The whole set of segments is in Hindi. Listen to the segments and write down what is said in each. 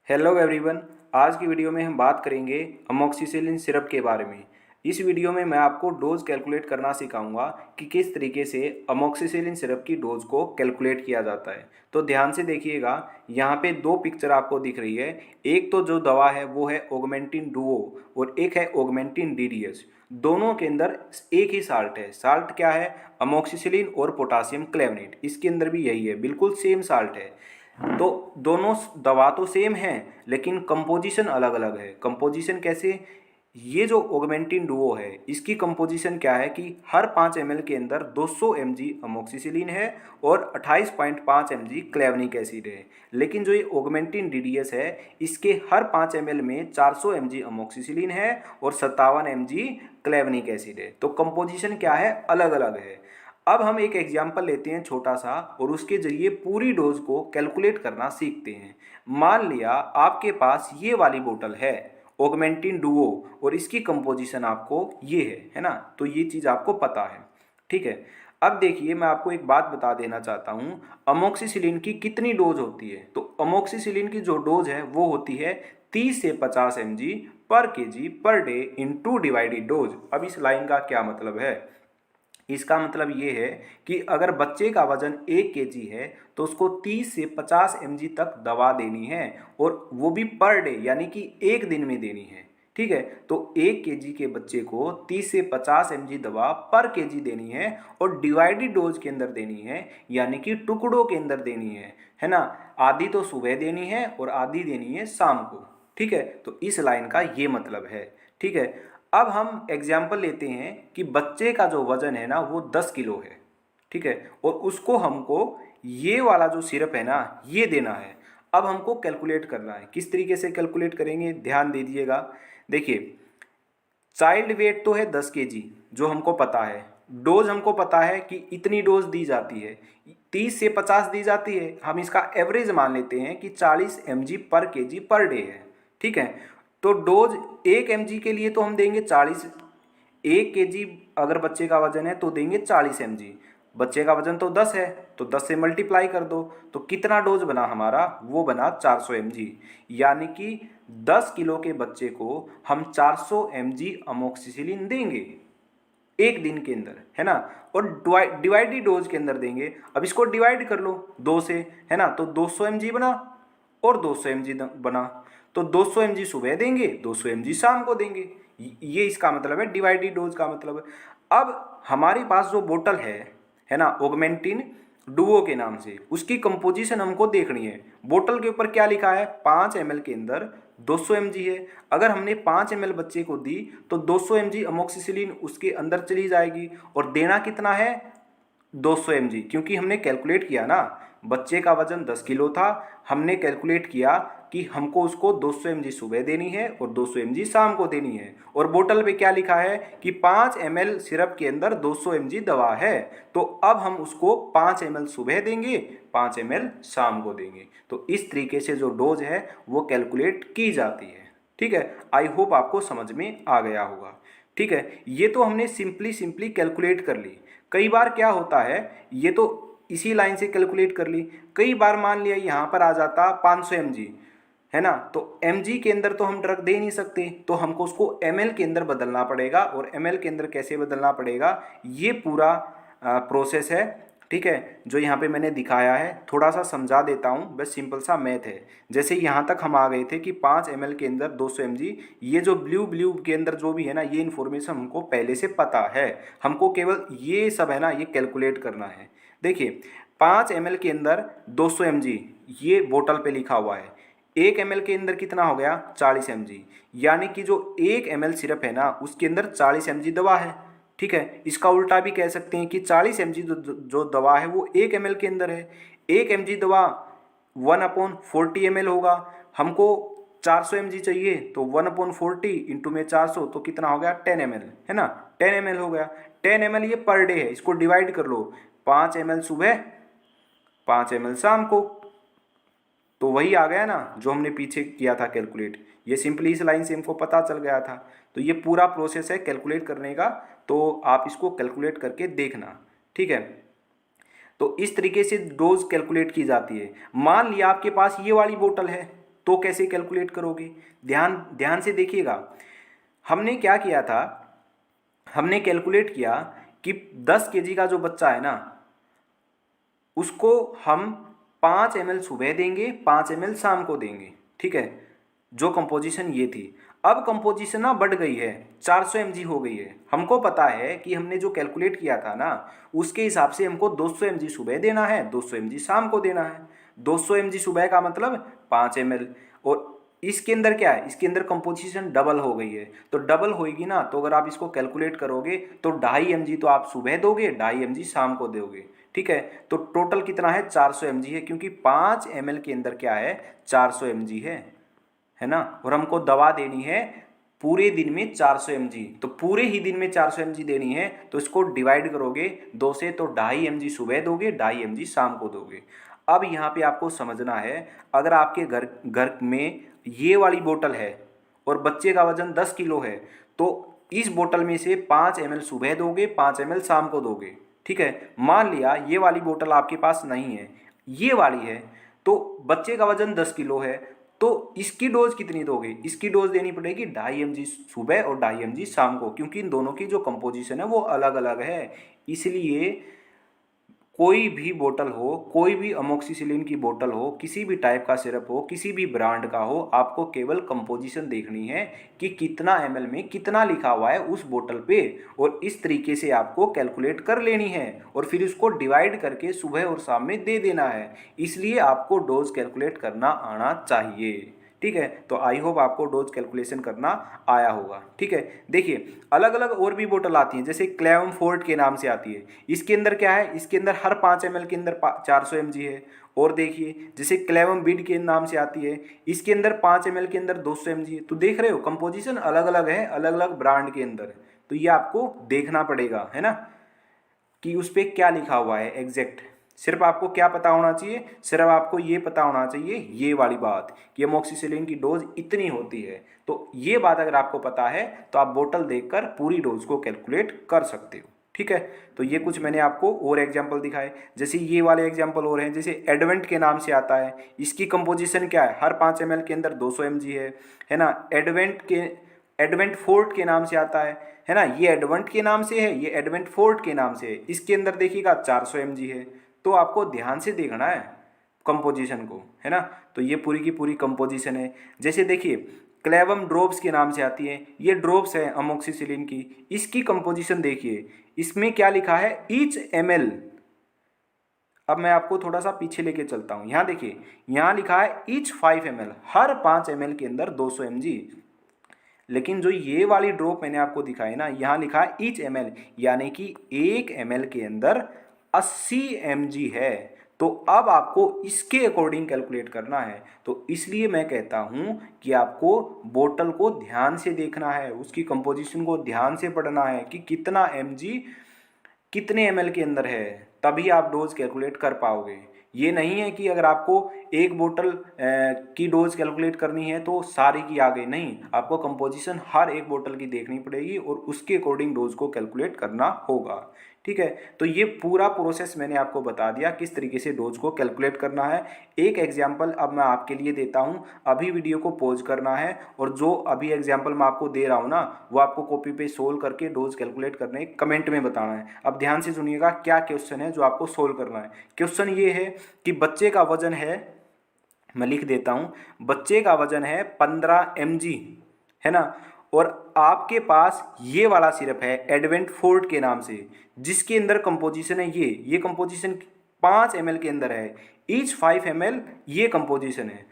Hello everyone. आज की वीडियो में हम बात करेंगे अमोक्सिसिलिन सिरप के बारे में। इस वीडियो में मैं आपको डोज कैलकुलेट करना सिखाऊंगा कि किस तरीके से अमोक्सिसिलिन सिरप की डोज को कैलकुलेट किया जाता है। तो ध्यान से देखिएगा, यहाँ पे दो पिक्चर आपको दिख रही है। एक तो जो दवा है वो है ऑगमेंटिन डुओ और एक है ऑगमेंटिन डीडीएस। दोनों के अंदर एक ही साल्ट है। साल्ट क्या है? अमोक्सिसिलिन और पोटासियम क्लेवनेट। इसके अंदर भी यही है, बिल्कुल सेम साल्ट है। तो दोनों दवा तो सेम है लेकिन कंपोजिशन अलग अलग है। कंपोजिशन कैसे? ये जो ऑगमेंटिन डुओ है इसकी कंपोजिशन क्या है कि हर 5 ml के अंदर 200 mg अमोक्सिसिलिन है और 28.5 mg क्लेवनिक एसिड है। लेकिन जो ये ऑगमेंटिन डीडीएस है इसके हर 5 ml में 400 mg अमोक्सिसिलिन है और 57 mg क्लेवनिक एसिड है। तो कंपोजिशन क्या है? अलग अलग है। अब हम एक एग्जाम्पल लेते हैं छोटा सा और उसके जरिए पूरी डोज को कैलकुलेट करना सीखते हैं। मान लिया आपके पास ये वाली बोतल है ऑगमेंटिन डुओ और इसकी कंपोजिशन आपको ये है ना? तो ये चीज़ आपको पता है, ठीक है। अब देखिए, मैं आपको एक बात बता देना चाहता हूँ, अमोक्सिसिलिन की कितनी डोज होती है। तो अमोक्सिसिलिन की जो डोज है वो होती है 30 से 50 mg पर KG per day into divided dose. अब इस लाइन का क्या मतलब है? इसका मतलब ये है कि अगर बच्चे का वजन 1 kg है तो उसको 30 से 50 mg तक दवा देनी है और वो भी पर डे, यानी कि एक दिन में देनी है, ठीक है। तो 1 kg के बच्चे को 30 से 50 mg दवा पर केजी देनी है और डिवाइडेड डोज के अंदर देनी है, यानी कि टुकड़ों के अंदर देनी है ना। आधी तो सुबह देनी है और आधी देनी है शाम को, ठीक है। तो इस लाइन का ये मतलब है, ठीक है। अब हम एग्जाम्पल लेते हैं कि बच्चे का जो वजन है ना वो 10 किलो है, ठीक है, और उसको हमको ये वाला जो सिरप है ना ये देना है। अब हमको कैलकुलेट करना है। किस तरीके से कैलकुलेट करेंगे, ध्यान दीजिएगा। देखिए, चाइल्ड वेट तो है 10 kg, जो हमको पता है। डोज हमको पता है कि इतनी डोज दी जाती है, 30 से 50 दी जाती है। हम इसका एवरेज मान लेते हैं कि 40 mg पर केजी पर डे है, ठीक है। तो डोज 1 mg के लिए तो हम देंगे 40। 1 kg अगर बच्चे का वजन है तो देंगे 40 mg। बच्चे का वजन तो 10 है तो 10 से मल्टीप्लाई कर दो। तो कितना डोज बना हमारा? वो बना 400 mg। यानी कि 10 किलो के बच्चे को हम 400 mg अमोक्सिसिलिन देंगे एक दिन के अंदर, है ना। और डिवाइडेड डोज के अंदर देंगे। अब इसको डिवाइड कर लो 2 से, है ना। तो 200 mg बना और 200 mg बना। तो 200 mg सुबह देंगे, 200 mg शाम को देंगे। ये इसका मतलब है डिवाइडेड डोज का मतलब है। अब हमारे पास जो बोतल है ना, ऑगमेंटिन डुओ के नाम से, उसकी कंपोजिशन हमको देखनी है। बोतल के ऊपर क्या लिखा है? 5 ml के अंदर 200 mg है। अगर हमने 5 ml बच्चे को दी तो 200 mg अमोक्सिसिलिन उसके अंदर चली जाएगी। और देना कितना है? 200 mg, क्योंकि हमने कैलकुलेट किया ना, बच्चे का वजन 10 किलो था। हमने कैलकुलेट किया कि हमको उसको 200 mg सुबह देनी है और 200 mg शाम को देनी है। और बोतल पे क्या लिखा है कि 5 ml सिरप के अंदर 200 mg दवा है। तो अब हम उसको 5 ml सुबह देंगे, 5 ml शाम को देंगे। तो इस तरीके से जो डोज है वो कैलकुलेट की जाती है, ठीक है। आई होप आपको समझ में आ गया होगा, ठीक है। ये तो हमने सिंपली कैलकुलेट कर ली। कई बार क्या होता है, ये तो इसी लाइन से कैलकुलेट कर ली। कई बार मान लिया यहाँ पर आ जाता 500 mg, है ना। तो mg के अंदर तो हम ड्रग दे नहीं सकते, तो हमको उसको ml के अंदर बदलना पड़ेगा। और ml के अंदर कैसे बदलना पड़ेगा, ये पूरा प्रोसेस है, ठीक है। जो यहाँ पे मैंने दिखाया है थोड़ा सा समझा देता हूँ, बस सिंपल सा मैथ है। जैसे यहाँ तक हम आ गए थे कि 5 ml के अंदर 200 mg, ये जो ब्लू के अंदर जो भी है ना, ये इन्फॉर्मेशन हमको पहले से पता है। हमको केवल ये सब है ना ये कैलकुलेट करना है। देखिए, 5 ml के अंदर 200 mg ये बोतल पे लिखा हुआ है। 1 ml के अंदर कितना हो गया? 40 mg। यानी कि जो 1 ml सिरप है ना उसके अंदर 40 mg दवा है, ठीक है। इसका उल्टा भी कह सकते हैं कि 40 mg जो दवा है वो 1 ml के अंदर है। 1 mg दवा 1/40 ml होगा। हमको 400 mg चाहिए तो 1/40 इंटू में 400 तो कितना हो गया? 10 ml, है ना। 10 ml हो गया। 10 ml ये पर डे है, इसको डिवाइड कर लो। 5 ml सुबह, 5 ml शाम को। तो वही आ गया ना जो हमने पीछे किया था कैलकुलेट। ये सिंपली इस लाइन से हमको पता चल गया था। तो ये पूरा प्रोसेस है कैलकुलेट करने का, तो आप इसको कैलकुलेट करके देखना, ठीक है। तो इस तरीके से डोज कैलकुलेट की जाती है। मान लिया आपके पास ये वाली बोतल है, तो कैसे कैलकुलेट करोगे? ध्यान ध्यान से देखिएगा। हमने क्या किया था, हमने कैलकुलेट किया कि 10 केजी का जो बच्चा है ना, उसको हम 5 ml सुबह देंगे, 5 ml शाम को देंगे। ठीक है, जो कंपोजिशन ये थी। अब कंपोजिशन ना बढ़ गई है, 400 mg हो गई है। हमको पता है कि हमने जो कैलकुलेट किया था ना, उसके हिसाब से हमको 200 mg सुबह देना है, 200 mg शाम को देना है। 200 mg सुबह का मतलब 5 ml, और इसके अंदर क्या है, इसके अंदर कंपोजिशन डबल हो गई है। तो डबल होगी ना, तो अगर आप इसको कैलकुलेट करोगे तो 2.5 mg तो आप सुबह दोगे, 2.5 mg शाम को दोगे। ठीक है, तो टोटल कितना है, 400 mg है, क्योंकि 5 ml के अंदर क्या है, 400 mg है ना। और हमको दवा देनी है पूरे दिन में 400 mg, तो पूरे ही दिन में 400 mg देनी है, तो इसको डिवाइड करोगे 2 से, तो 2.5 mg सुबह दोगे, 2.5 mg शाम को दोगे। अब यहाँ पे आपको समझना है, अगर आपके घर घर में ये वाली बोतल है और बच्चे का वजन 10 किलो है, तो इस बोतल में से 5 ml सुबह दोगे, 5 ml शाम को दोगे। ठीक है, मान लिया ये वाली बोतल आपके पास नहीं है, ये वाली है, तो बच्चे का वजन 10 किलो है, तो इसकी डोज कितनी दोगे? इसकी डोज देनी पड़ेगी 2.5 mg सुबह और 2.5 mg शाम को, क्योंकि इन दोनों की जो कंपोजिशन है वो अलग अलग है। इसलिए कोई भी बोतल हो, कोई भी अमोक्सिसिलिन की बोतल हो, किसी भी टाइप का सिरप हो, किसी भी ब्रांड का हो, आपको केवल कंपोजिशन देखनी है कि कितना ml में कितना लिखा हुआ है उस बोतल पे, और इस तरीके से आपको कैलकुलेट कर लेनी है, और फिर उसको डिवाइड करके सुबह और शाम में दे देना है। इसलिए आपको डोज कैलकुलेट करना आना चाहिए। ठीक है, तो आई होप आपको डोज कैलकुलेशन करना आया होगा। ठीक है, देखिए अलग अलग और भी बोतल आती हैं, जैसे क्लेवम फोर्ट के नाम से आती है। इसके अंदर क्या है, इसके अंदर हर 5 ml के अंदर 400 mg है। और देखिए जैसे क्लेवम बिड के नाम से आती है, इसके अंदर 5 ml के अंदर 200 mg है। तो देख रहे हो, कंपोजिशन अलग अलग है, अलग अलग ब्रांड के अंदर। तो ये आपको देखना पड़ेगा, है ना, कि उस पर क्या लिखा हुआ है एग्जैक्ट। सिर्फ आपको क्या पता होना चाहिए, सिर्फ आपको ये पता होना चाहिए, ये वाली बात कि अमोक्सिसिलिन की डोज इतनी होती है। तो ये बात अगर आपको पता है तो आप बोतल देखकर पूरी डोज को कैलकुलेट कर सकते हो। ठीक है, तो ये कुछ मैंने आपको और एग्जाम्पल दिखाए। जैसे ये वाले एग्जाम्पल और हैं, जैसे एडवेंट के नाम से आता है, इसकी कंपोजिशन क्या है, हर 5 ml के अंदर 200 mg है ना। एडवेंट फोर्ट के नाम से आता है ना, ये एडवेंट के नाम से है, ये एडवेंट फोर्ट के नाम से है, इसके अंदर देखिएगा 400 mg है। तो आपको ध्यान से देखना है कंपोजिशन को, है ना। तो ये पूरी की पूरी कंपोजिशन है। जैसे देखिए क्लेवम ड्रॉप्स के नाम से आती है, ये ड्रॉप्स है अमोक्सिसिलिन की, इसकी कंपोजिशन देखिए, इसमें क्या लिखा है, ईच ml। अब मैं आपको थोड़ा सा पीछे लेके चलता हूँ, यहाँ देखिए, यहाँ लिखा है ईच 5 ml, हर 5 ml के अंदर 200 mg। लेकिन जो ये वाली ड्रॉप मैंने आपको दिखाई ना, यहाँ लिखा है ईच ml, यानी कि 1 ml के अंदर 80 mg है। तो अब आपको इसके अकॉर्डिंग कैलकुलेट करना है। तो इसलिए मैं कहता हूँ कि आपको बोतल को ध्यान से देखना है, उसकी कंपोजिशन को ध्यान से पढ़ना है कि कितना mg कितने ml के अंदर है, तभी आप डोज कैलकुलेट कर पाओगे। ये नहीं है कि अगर आपको एक बोतल की डोज कैलकुलेट करनी है तो सारी की आ गई, नहीं, आपको कंपोजिशन हर एक बोतल की देखनी पड़ेगी और उसके अकॉर्डिंग डोज को कैलकुलेट करना होगा। ठीक है, तो ये पूरा प्रोसेस मैंने आपको बता दिया किस तरीके से डोज को कैलकुलेट करना है। एक एग्जाम्पल अब मैं आपके लिए देता हूँ, अभी वीडियो को पॉज करना है, और जो अभी एग्जाम्पल मैं आपको दे रहा हूँ ना, वो आपको कॉपी पे सोल्व करके डोज कैलकुलेट करने कमेंट में बताना है। अब ध्यान से सुनिएगा क्या क्वेश्चन है जो आपको सोल्व करना है। क्वेश्चन ये है कि बच्चे का वजन है, मैं लिख देता हूँ, बच्चे का वजन है 15 mg, है ना, और आपके पास ये वाला सिरप है एडवेंट फोर्ट के नाम से, जिसके अंदर कंपोजिशन है ये कंपोजिशन 5 ml के अंदर है, ईच 5 ml ये कंपोजिशन है।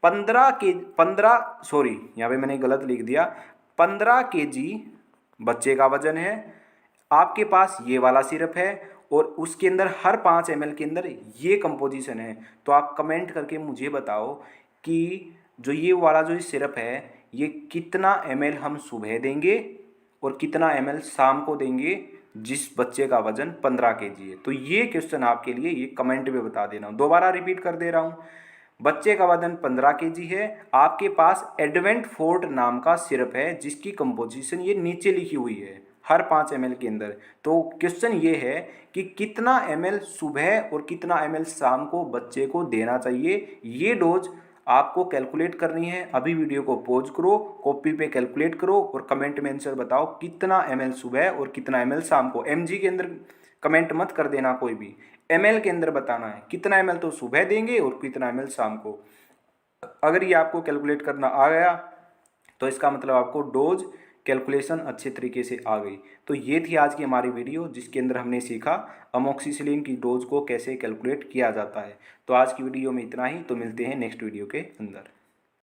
15 सॉरी, यहाँ पे मैंने गलत लिख दिया, 15 kg बच्चे का वजन है, आपके पास ये वाला सिरप है, और उसके अंदर हर 5 ml के अंदर ये कंपोजिशन है। तो आप कमेंट करके मुझे बताओ कि जो ये वाला जो सिरप है ये कितना ml हम सुबह देंगे और कितना ml शाम को देंगे, जिस बच्चे का वजन 15 kg है। तो ये क्वेश्चन आपके लिए, ये कमेंट में बता देना। दोबारा रिपीट कर दे रहा हूँ, बच्चे का वजन 15 kg है, आपके पास एडवेंट फोर्ट नाम का सिरप है जिसकी कंपोजिशन ये नीचे लिखी हुई है हर 5 ml के अंदर। तो क्वेश्चन ये है कि कितना ml सुबह और कितना ml शाम को बच्चे को देना चाहिए। ये डोज आपको कैलकुलेट करनी है। अभी वीडियो को पॉज करो, कॉपी पे कैलकुलेट करो और कमेंट में आंसर बताओ कितना ml सुबह और कितना ml शाम को। mg के अंदर कमेंट मत कर देना कोई भी, ml के अंदर बताना है कितना ml तो सुबह देंगे और कितना ml शाम को। अगर ये आपको कैलकुलेट करना आ गया तो इसका मतलब आपको डोज कैलकुलेशन अच्छे तरीके से आ गई। तो ये थी आज की हमारी वीडियो जिसके अंदर हमने सीखा अमोक्सिसिलिन की डोज को कैसे कैलकुलेट किया जाता है। तो आज की वीडियो में इतना ही, तो मिलते हैं नेक्स्ट वीडियो के अंदर।